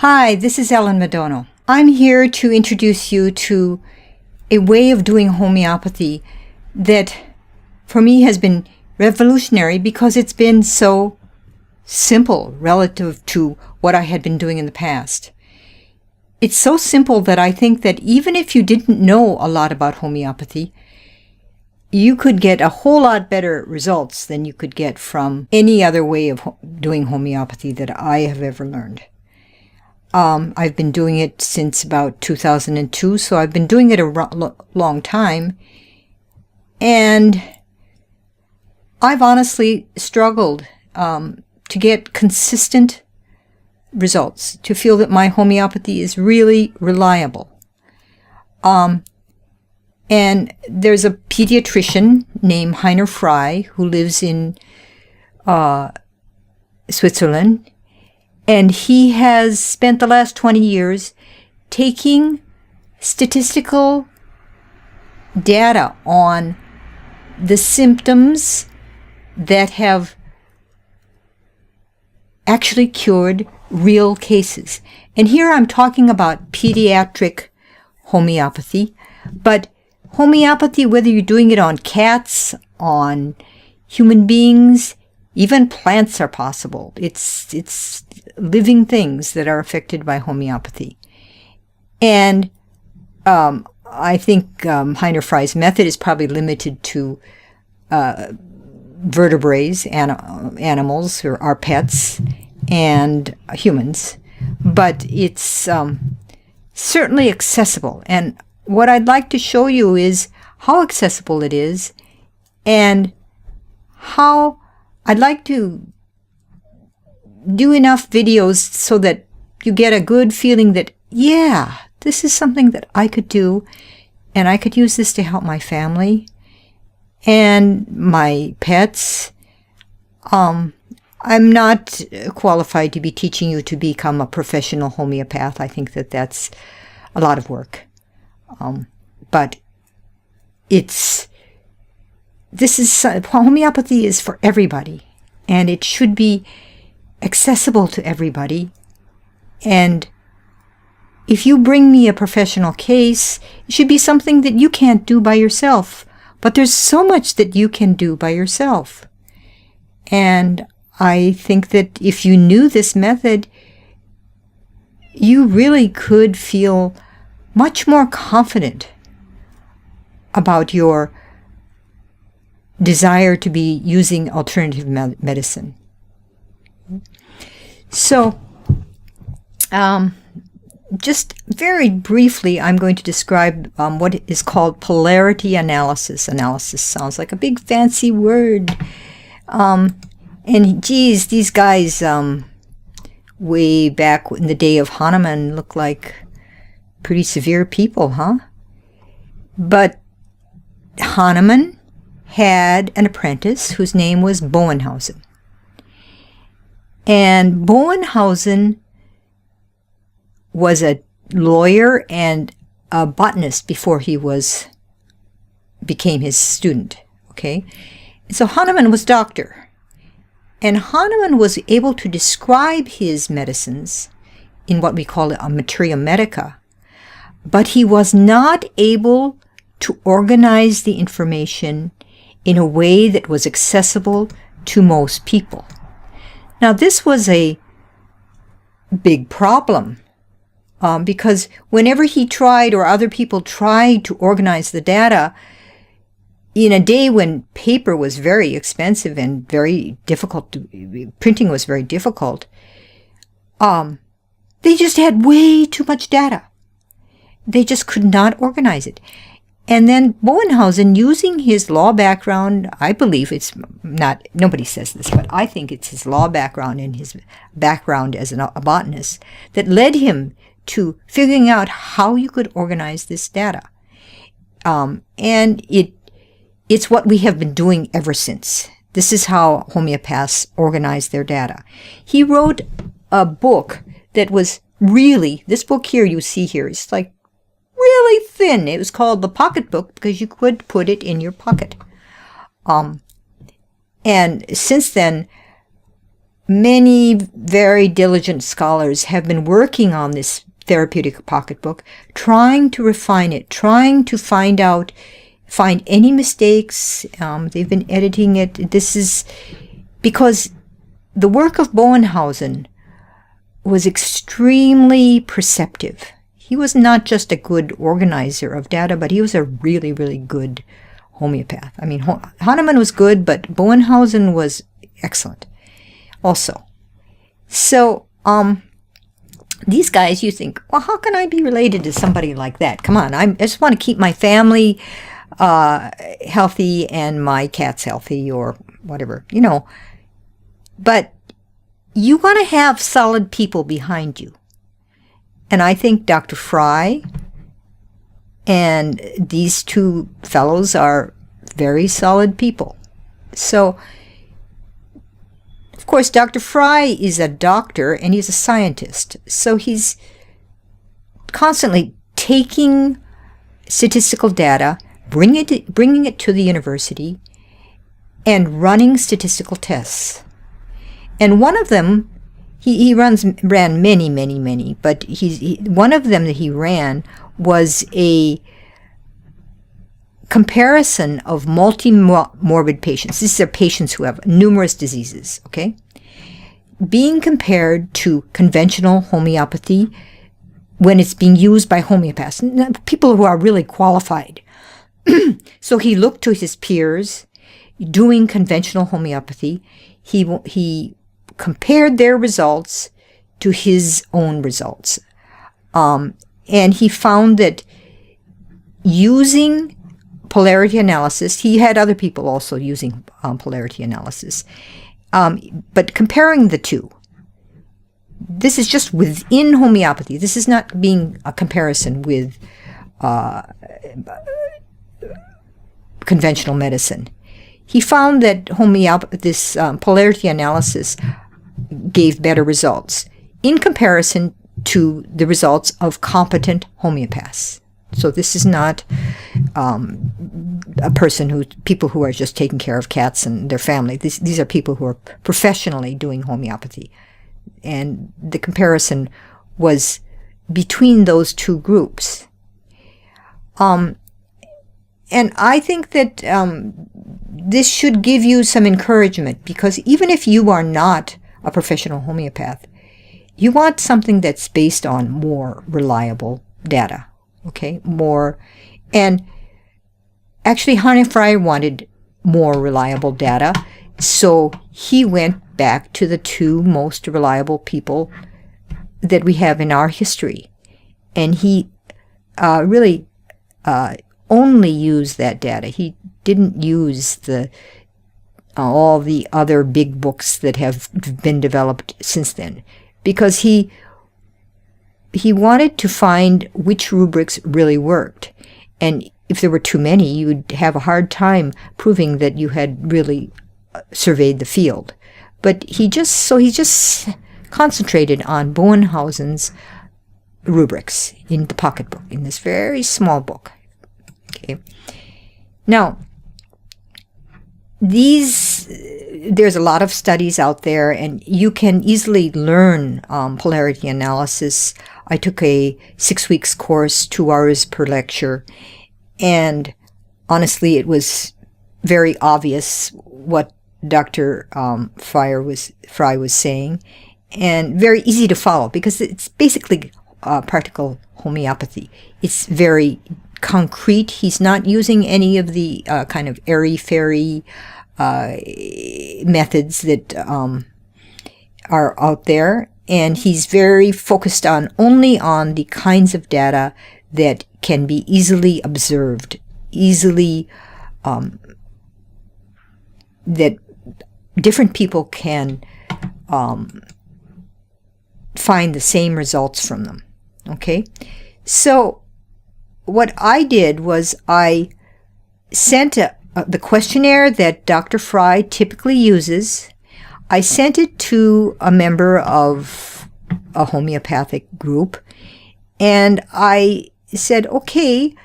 Hi, this is Ellen Madonna. I'm here to introduce you to a way of doing homeopathy that for me has been revolutionary because it's been so simple relative to what I had been doing in the past. It's so simple that I think that even if you didn't know a lot about homeopathy, you could get a whole lot better results than you could get from any other way of doing homeopathy that I have ever learned. I've been doing it since about 2002, so I've been doing it a long time. And I've honestly struggled to get consistent results, to feel that my homeopathy is really reliable. And there's a pediatrician named Heinner Frei who lives in Switzerland. And he has spent the last 20 years taking statistical data on the symptoms that have actually cured real cases. And here I'm talking about pediatric homeopathy, but homeopathy, whether you're doing it on cats, on human beings, even plants are possible. It's living things that are affected by homeopathy. And I think Heinner Frei's method is probably limited to vertebrates, animals, or our pets, and humans. But it's certainly accessible. And what I'd like to show you is how accessible it is and how I'd like to do enough videos so that you get a good feeling that, yeah, this is something that I could do, and I could use this to help my family and my pets. I'm not qualified to be teaching you to become a professional homeopath. I think that that's a lot of work. But homeopathy is for everybody, and it should be accessible to everybody. And if you bring me a professional case, it should be something that you can't do by yourself. But there's so much that you can do by yourself. And I think that if you knew this method, you really could feel much more confident about your desire to be using alternative medicine. So, just very briefly, I'm going to describe what is called polarity analysis. Analysis sounds like a big fancy word. And geez, these guys way back in the day of Hahnemann look like pretty severe people, huh? But Hahnemann had an apprentice whose name was Bowenhausen. And Bowenhausen was a lawyer and a botanist before he became his student, okay? And so Hahnemann was doctor. And Hahnemann was able to describe his medicines in what we call a materia medica, but he was not able to organize the information in a way that was accessible to most people. Now, this was a big problem because whenever he tried, or other people tried, to organize the data in a day when paper was very expensive and very difficult, printing was very difficult, they just had way too much data. They just could not organize it. And then Bowenhausen, using his law background, I believe it's not, nobody says this, but I think it's his law background and his background as a botanist that led him to figuring out how you could organize this data. And it's what we have been doing ever since. This is how homeopaths organize their data. He wrote a book that was really, this book here you see here, it's like really thin. It was called the pocketbook because you could put it in your pocket. And since then, many very diligent scholars have been working on this therapeutic pocketbook, trying to refine it, trying to find any mistakes. They've been editing it. This is because the work of Bowenhausen was extremely perceptive. He was not just a good organizer of data, but he was a really, really good homeopath. I mean, Hahnemann was good, but Bowenhausen was excellent also. So, these guys, you think, well, how can I be related to somebody like that? Come on, I just want to keep my family healthy and my cats healthy or whatever, But you want to have solid people behind you. And I think Dr. Frei and these two fellows are very solid people. So, of course, Dr. Frei is a doctor and he's a scientist. So he's constantly taking statistical data, bringing it to the university, and running statistical tests. And one of them, he ran many, but one of them that he ran was a comparison of multi-morbid patients. These are patients who have numerous diseases, okay? Being compared to conventional homeopathy when it's being used by homeopaths, people who are really qualified. So he looked to his peers doing conventional homeopathy. He compared their results to his own results. And he found that using polarity analysis, he had other people also using polarity analysis, but comparing the two, this is just within homeopathy. This is not being a comparison with conventional medicine. He found that this polarity analysis gave better results in comparison to the results of competent homeopaths. So this is not people who are just taking care of cats and their family. These are people who are professionally doing homeopathy. And the comparison was between those two groups. And I think that this should give you some encouragement, because even if you are not a professional homeopath, you want something that's based on more reliable data. Okay, and actually Heinner Frei wanted more reliable data, so he went back to the two most reliable people that we have in our history, and he really only used that data. He didn't use all the other big books that have been developed since then, because he wanted to find which rubrics really worked. And if there were too many, you would have a hard time proving that you had really surveyed the field. But he just concentrated on Bowenhausen's rubrics in the pocketbook, in this very small book. Okay. Now, there's a lot of studies out there, and you can easily learn polarity analysis. I took a 6 weeks course, 2 hours per lecture, and honestly, it was very obvious what Dr. Frei was saying, and very easy to follow, because it's basically practical homeopathy. It's very concrete. He's not using any of the kind of airy-fairy methods that are out there, and he's very focused only on the kinds of data that can be easily observed, that different people can find the same results from them. Okay, so what I did was I sent the questionnaire that Dr. Frei typically uses. I sent it to a member of a homeopathic group, and I said, okay,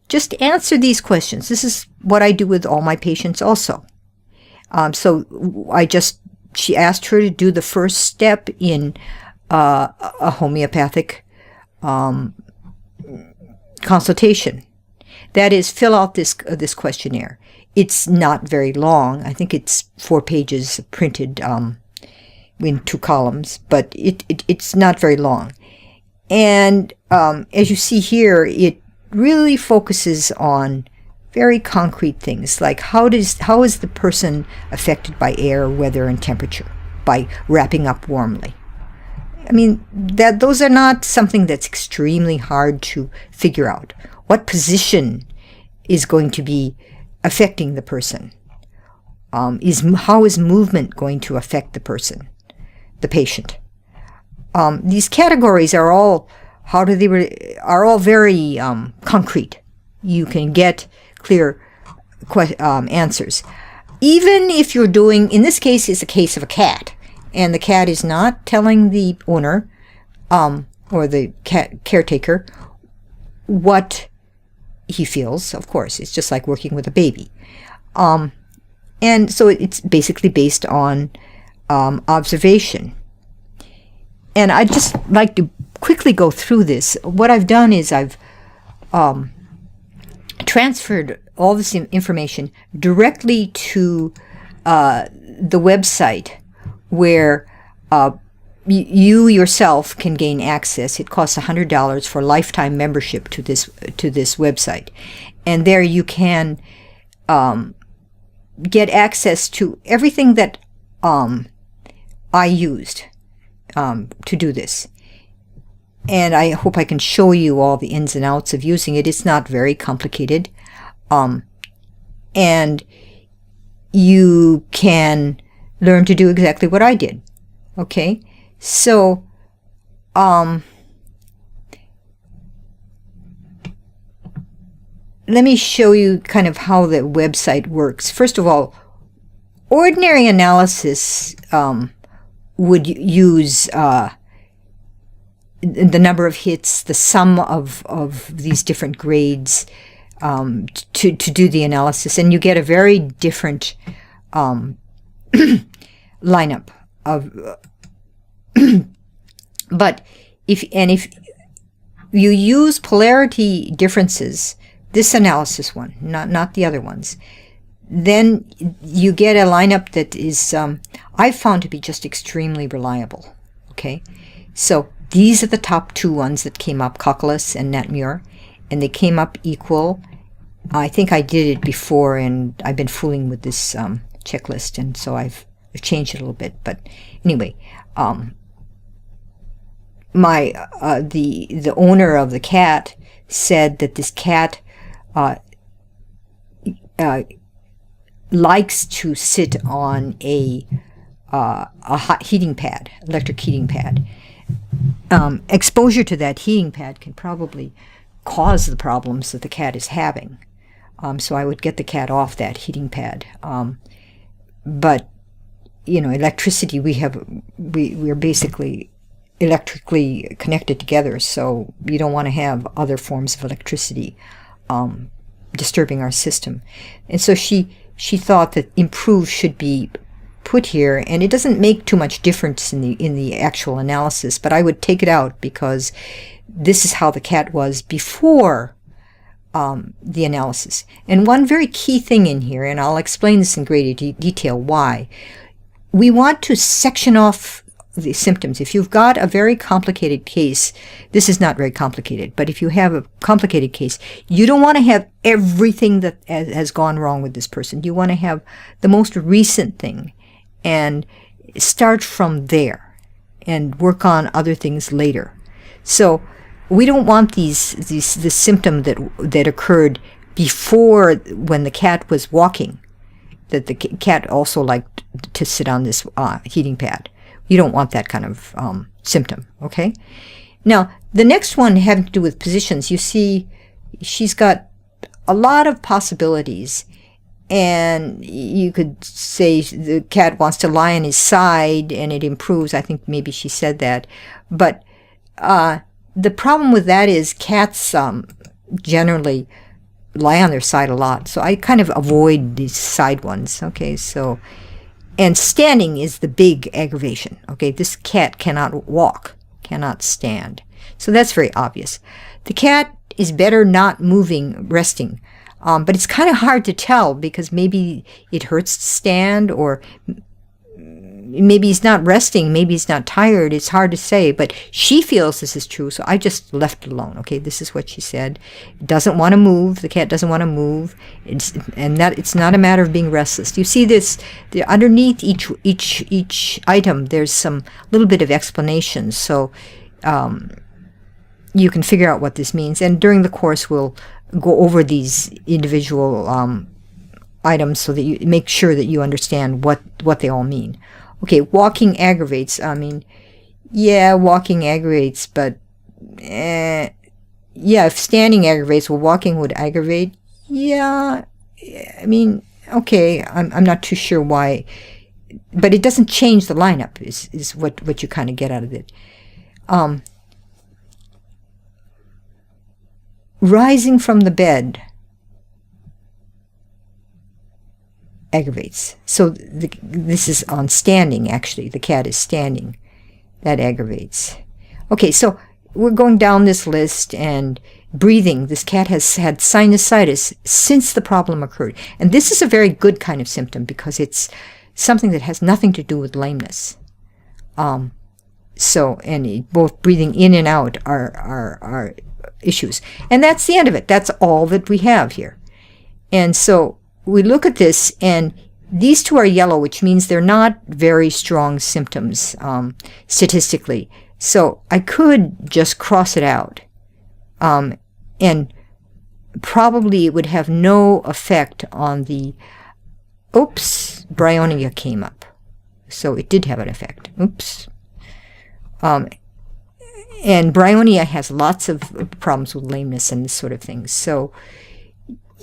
just answer these questions. This is what I do with all my patients also. So I just she asked her to do the first step in a homeopathic consultation. That is, fill out this questionnaire. It's not very long. I think it's 4 pages printed in 2 columns, but it's not very long. And as you see here, it really focuses on very concrete things, like how is the person affected by air, weather, and temperature by wrapping up warmly. I mean, those are not something that's extremely hard to figure out. What position is going to be affecting the person? How is movement going to affect the person, the patient? These categories are all very concrete. You can get clear answers. Even if you're doing, in this case, it's a case of a cat, and the cat is not telling the owner or the caretaker what he feels. Of course, it's just like working with a baby. And so it's basically based on observation. And I'd just like to quickly go through this. What I've done is I've transferred all this information directly to the website where you yourself can gain access. It costs $100 for lifetime membership to this website, and there you can get access to everything that I used to do this. And I hope I can show you all the ins and outs of using it. It's not very complicated. And you can learn to do exactly what I did. Okay? So, let me show you kind of how the website works. First of all, ordinary analysis would use the number of hits, the sum of these different grades to do the analysis, and you get a very different lineup of. But if you use polarity differences, this analysis one, not the other ones, then you get a lineup that is I've found to be just extremely reliable. Okay, so these are the top 2 ones that came up, Cocculus and Natmure, and they came up equal. I think I did it before, and I've been fooling with this checklist, and so I've changed it a little bit. But anyway, the owner of the cat said that this cat likes to sit on a hot heating pad, electric heating pad. Exposure to that heating pad can probably cause the problems that the cat is having. So I would get the cat off that heating pad. But electricity, we're basically electrically connected together, so you don't want to have other forms of electricity disturbing our system. And so she thought that improve should be put here, and it doesn't make too much difference in the actual analysis, but I would take it out because this is how the cat was before the analysis. And one very key thing in here, and I'll explain this in greater detail why, we want to section off the symptoms. If you've got a very complicated case, this is not very complicated, but if you have a complicated case, you don't want to have everything that has gone wrong with this person. You want to have the most recent thing and start from there and work on other things later. So we don't want the symptom that occurred before, when the cat was walking, that the cat also liked to sit on this heating pad. You don't want that kind of symptom, okay? Now, the next one having to do with positions, you see she's got a lot of possibilities, and you could say the cat wants to lie on his side and it improves. I think maybe she said that. But the problem with that is cats generally lie on their side a lot, so I kind of avoid these side ones, okay? So, And standing is the big aggravation. Okay, this cat cannot walk, cannot stand. So that's very obvious. The cat is better not moving, resting. But it's kind of hard to tell because maybe it hurts to stand, or maybe he's not resting, maybe he's not tired. It's hard to say, but she feels this is true, so I just left it alone. Okay, this is what she said. It doesn't want to move. The cat doesn't want to move. It's not a matter of being restless. You see this underneath each item. There's some little bit of explanation, so you can figure out what this means. And during the course, we'll go over these individual items so that you make sure that you understand what they all mean. Okay, walking aggravates. I mean, yeah, walking aggravates, but yeah, if standing aggravates, well, walking would aggravate. Yeah, I mean, okay, I'm not too sure why, but it doesn't change the lineup. Is what you kind of get out of it. Rising from the bed aggravates. So this is on standing, actually. The cat is standing. That aggravates. Okay, so we're going down this list, and breathing. This cat has had sinusitis since the problem occurred. And this is a very good kind of symptom because it's something that has nothing to do with lameness. Both breathing in and out are issues. And that's the end of it. That's all that we have here. And so we look at this, and these two are yellow, which means they're not very strong symptoms statistically. So I could just cross it out, and probably it would have no effect on the, bryonia came up. So it did have an effect. And bryonia has lots of problems with lameness and this sort of thing. So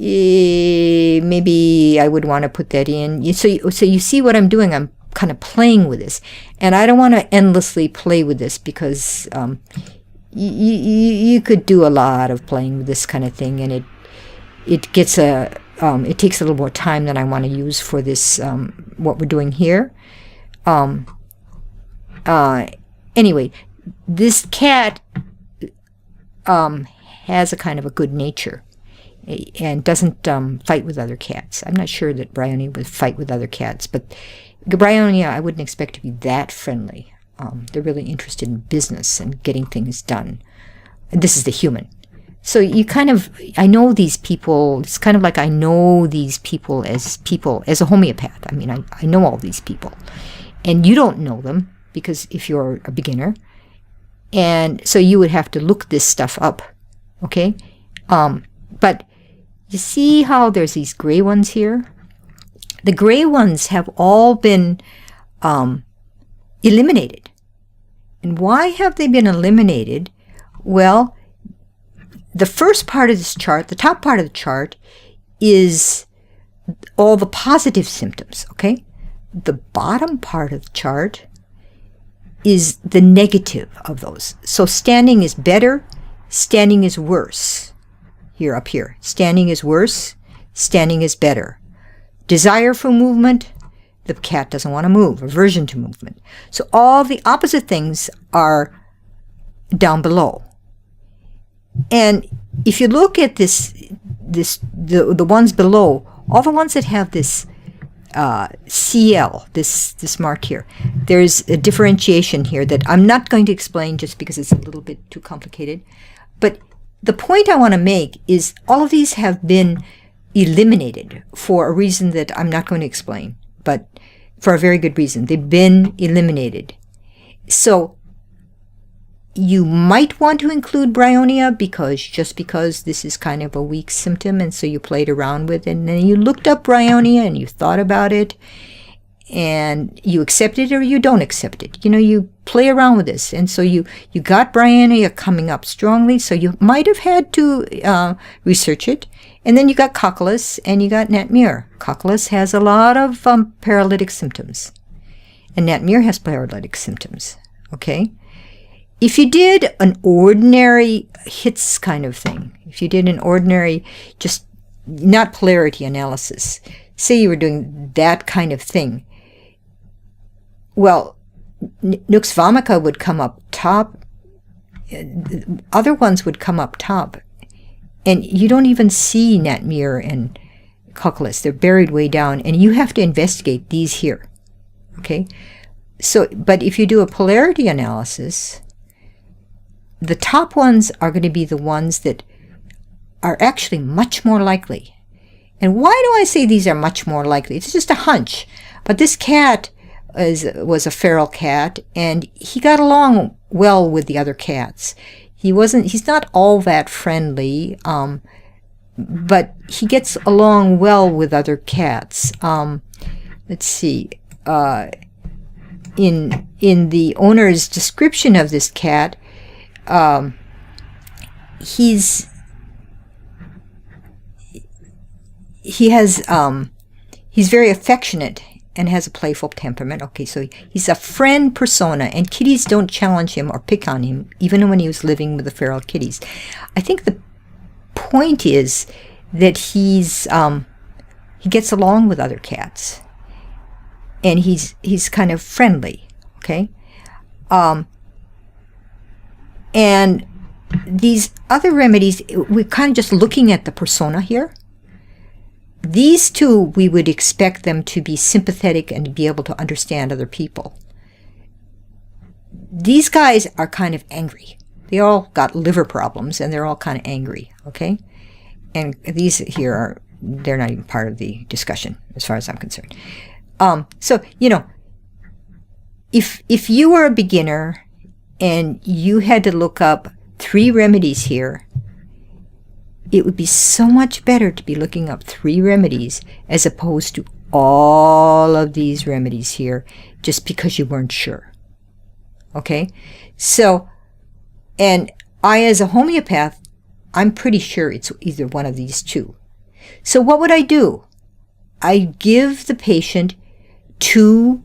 maybe I would want to put that in. So you see what I'm doing? I'm kind of playing with this. And I don't want to endlessly play with this because you could do a lot of playing with this kind of thing, and it takes a little more time than I want to use for this, what we're doing here. Anyway, this cat has a kind of a good nature and doesn't fight with other cats. I'm not sure that bryonia would fight with other cats, but bryonia I wouldn't expect to be that friendly. They're really interested in business and getting things done. And this is the human. So I know these people. It's kind of like I know these people as a homeopath. I mean, I know all these people. And you don't know them because if you're a beginner. And so you would have to look this stuff up, okay? But you see how there's these gray ones here? The gray ones have all been eliminated. And why have they been eliminated? Well, the first part of this chart, the top part of the chart, is all the positive symptoms, okay? The bottom part of the chart is the negative of those. So standing is better, standing is worse. Here, up here. Standing is worse, standing is better. Desire for movement, the cat doesn't want to move. Aversion to movement. So all the opposite things are down below. And if you look at the ones below, all the ones that have this CL, this mark here, there's a differentiation here that I'm not going to explain just because it's a little bit too complicated. But the point I want to make is all of these have been eliminated for a reason that I'm not going to explain, but for a very good reason. They've been eliminated. So you might want to include bryonia because this is kind of a weak symptom, and so you played around with it, and then you looked up bryonia and you thought about it, and you accept it or you don't accept it. You play around with this, and so you got bryonia coming up strongly, so you might have had to research it. And then you got cocculus and you got Natmir. Cocculus has a lot of paralytic symptoms, and Natmir has paralytic symptoms. Okay. If you did an ordinary hits kind of thing, if you did an ordinary, just not polarity analysis, say you were doing that kind of thing, well, Nux vomica would come up top. Other ones would come up top. And you don't even see Natmir and Cocculus. They're buried way down. And you have to investigate these here. Okay? So, but if you do a polarity analysis, the top ones are going to be the ones that are actually much more likely. And why do I say these are much more likely? It's just a hunch. But this cat was a feral cat, and he got along well with the other cats. He's not all that friendly, but he gets along well with other cats. Let's see. In the owner's description of this cat, he's very affectionate and has a playful temperament. Okay, so he's a friend persona, and kitties don't challenge him or pick on him, even when he was living with the feral kitties. I think the point is that he gets along with other cats, and he's kind of friendly. Okay, and these other remedies, we're kind of just looking at the persona here. These two, we would expect them to be sympathetic and to be able to understand other people. These guys are kind of angry. They all got liver problems, and they're all kind of angry, okay? And these here they're not even part of the discussion, as far as I'm concerned. So, if you were a beginner and you had to look up 3 remedies here, it would be so much better to be looking up 3 remedies as opposed to all of these remedies here just because you weren't sure. Okay? So, and I, as a homeopath, I'm pretty sure it's either one of these 2. So what would I do? I give the patient two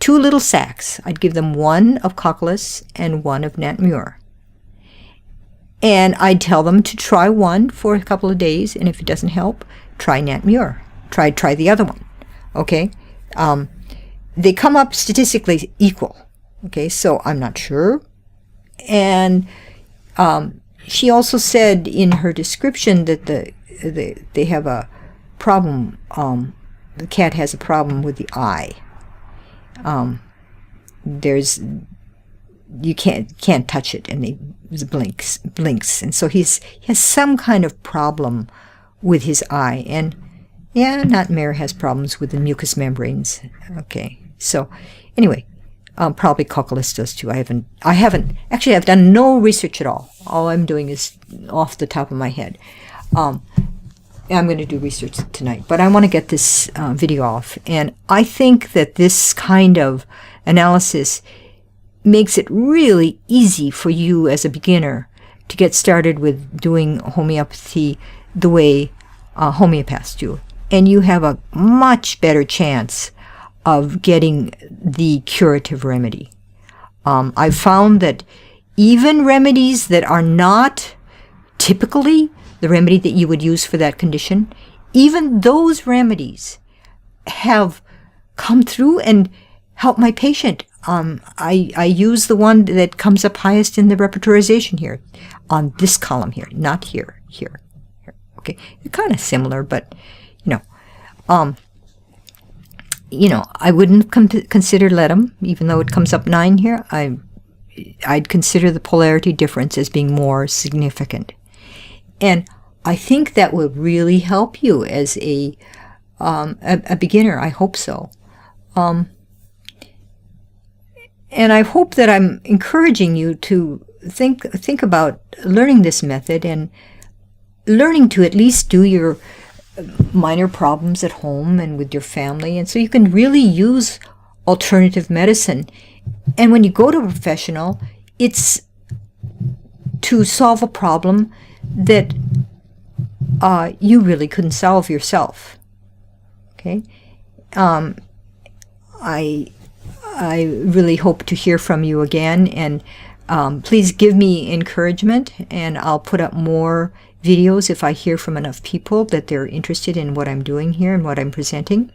little sacks. I'd give them one of Cocculus and one of Natmur. And I'd tell them to try one for a couple of days, and if it doesn't help, try Natmur. Try the other one. Okay? They come up statistically equal. Okay, so I'm not sure. And she also said in her description that they have a problem. The cat has a problem with the eye. You can't touch it, and it blinks, and so he has some kind of problem with his eye. And yeah, Natmir has problems with the mucous membranes. Okay, so anyway, probably Cocculus does too. I've done no research at all. All I'm doing is off the top of my head. I'm going to do research tonight, but I want to get this video off. And I think that this kind of analysis makes it really easy for you as a beginner to get started with doing homeopathy the way homeopaths do. And you have a much better chance of getting the curative remedy. I've found that even remedies that are not typically the remedy that you would use for that condition, even those remedies have come through and helped my patient. I use the one that comes up highest in the repertorization here, on this column here, not here. Okay, they're kind of similar, but I wouldn't consider Ledum, even though it comes up 9 here. I'd consider the polarity difference as being more significant, and I think that would really help you as a beginner. I hope so. And I hope that I'm encouraging you to think about learning this method and learning to at least do your minor problems at home and with your family, and so you can really use alternative medicine. And when you go to a professional, it's to solve a problem that you really couldn't solve yourself. Okay? I really hope to hear from you again, and please give me encouragement, and I'll put up more videos if I hear from enough people that they're interested in what I'm doing here and what I'm presenting.